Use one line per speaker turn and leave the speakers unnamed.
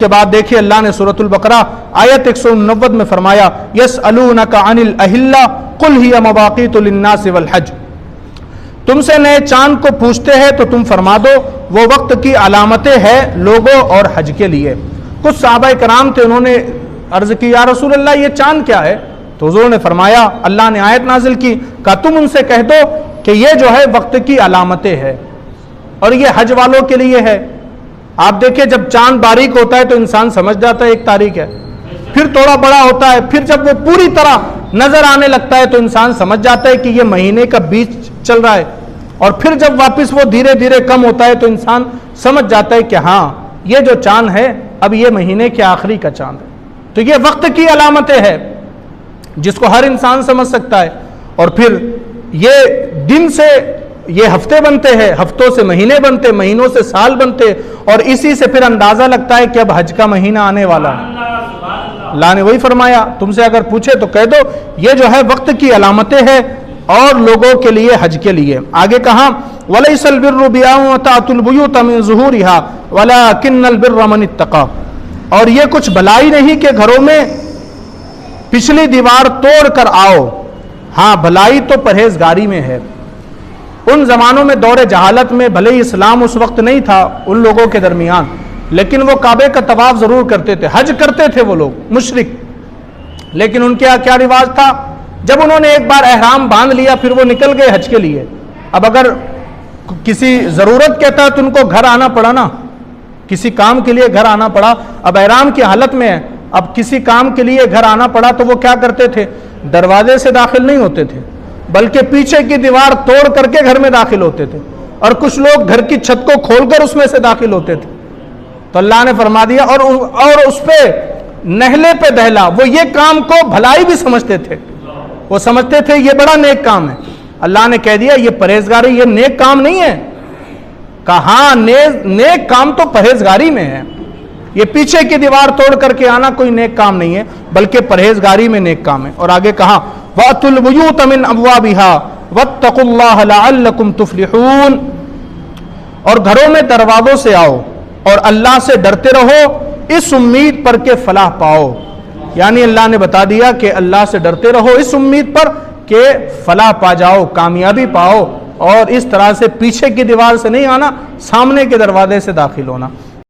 के बाद देखिए अल्लाह ने सूरतुल बकरा आयत 190 में फरमाया, यसअलूनका अनिल अहिल्ला कुल हिया मवाक़ीतु लिन्नासि वल हज। तुमसे नए चांद को पूछते हैं तो तुम फरमा दो वो वक्त की अलामतें हैं लोगों और हज के लिए। कुछ सहाबा कराम थे, उन्होंने अर्ज की या रसूल अल्लाह ये चांद क्या है? तो हुज़ूर ने फरमाया, अल्लाह ने आयत नाजिल की, का तुम उनसे कह दो कि ये जो है वक्त की अलामतें हैं और ये हज वालों के लिए है। आप देखिए जब चांद बारीक होता है तो इंसान समझ जाता है 1 तारीख है, फिर थोड़ा बड़ा होता है, फिर जब वो पूरी तरह नजर आने लगता है तो इंसान समझ जाता है कि ये महीने का बीच चल रहा है, और फिर जब वापस वो धीरे धीरे कम होता है तो इंसान समझ जाता है कि हाँ ये जो चांद है अब ये महीने के आखिरी का चांद है। तो ये वक्त की अलामतें हैं जिसको हर इंसान समझ सकता है। और फिर ये दिन से ये हफ्ते बनते हैं, हफ्तों से महीने बनते, महीनों से साल बनते, और इसी से फिर अंदाजा लगता है कि अब हज का महीना आने वाला है। अल्लाह ने वही फरमाया, तुमसे अगर पूछे तो कह दो ये जो है वक्त की अलामतें हैं और लोगों के लिए, हज के लिए। आगे कहा, वलैसल बिर्रु बिअन बुयूत मिन ज़ुहूरिहा वलाकिन्नल बिर्र मन इत्तक़ा। और ये कुछ भलाई नहीं कि घरों में पिछली दीवार तोड़ कर आओ, हाँ भलाई तो परहेजगारी में है। उन जमानों में दौरे जहालत में भले ही इस्लाम उस वक्त नहीं था उन लोगों के दरमियान, लेकिन वो काबे का तवाफ जरूर करते थे, हज करते थे वो लोग मुशरिक। लेकिन उनके यहाँ क्या रिवाज था, जब उन्होंने एक बार एहराम बांध लिया फिर वो निकल गए हज के लिए। अब अगर किसी जरूरत कहता है तो उनको घर आना पड़ा ना, किसी काम के लिए घर आना पड़ा। अब एहराम की हालत में है, अब किसी काम के लिए घर आना पड़ा तो वो क्या करते थे, दरवाजे से दाखिल नहीं होते थे बल्कि पीछे की दीवार तोड़ करके घर में दाखिल होते थे, और कुछ लोग घर की छत को खोलकर उसमें से दाखिल होते थे। तो अल्लाह ने फरमा दिया, और उस पे नहले पे दहला, वो ये काम को भलाई भी समझते थे, वो समझते थे ये बड़ा नेक काम है। अल्लाह ने कह दिया ये परहेजगारी, ये नेक काम नहीं है। कहा नेक काम तो परहेजगारी में है, ये पीछे की दीवार तोड़ करके आना कोई नेक काम नहीं है बल्कि परहेजगारी में नेक काम है। और आगे कहा, वअतुल बुयूत मिन अब्वाबिहा वत्तकुल्लाह लअल्लकुम तुफ्लिहून। और घरों में दरवाजों से आओ और अल्लाह से डरते रहो इस उम्मीद पर के फलाह पाओ। यानी अल्लाह ने बता दिया कि अल्लाह से डरते रहो इस उम्मीद पर के फलाह पा जाओ, कामयाबी पाओ, और इस तरह से पीछे की दीवार से नहीं आना, सामने के दरवाजे से दाखिल होना।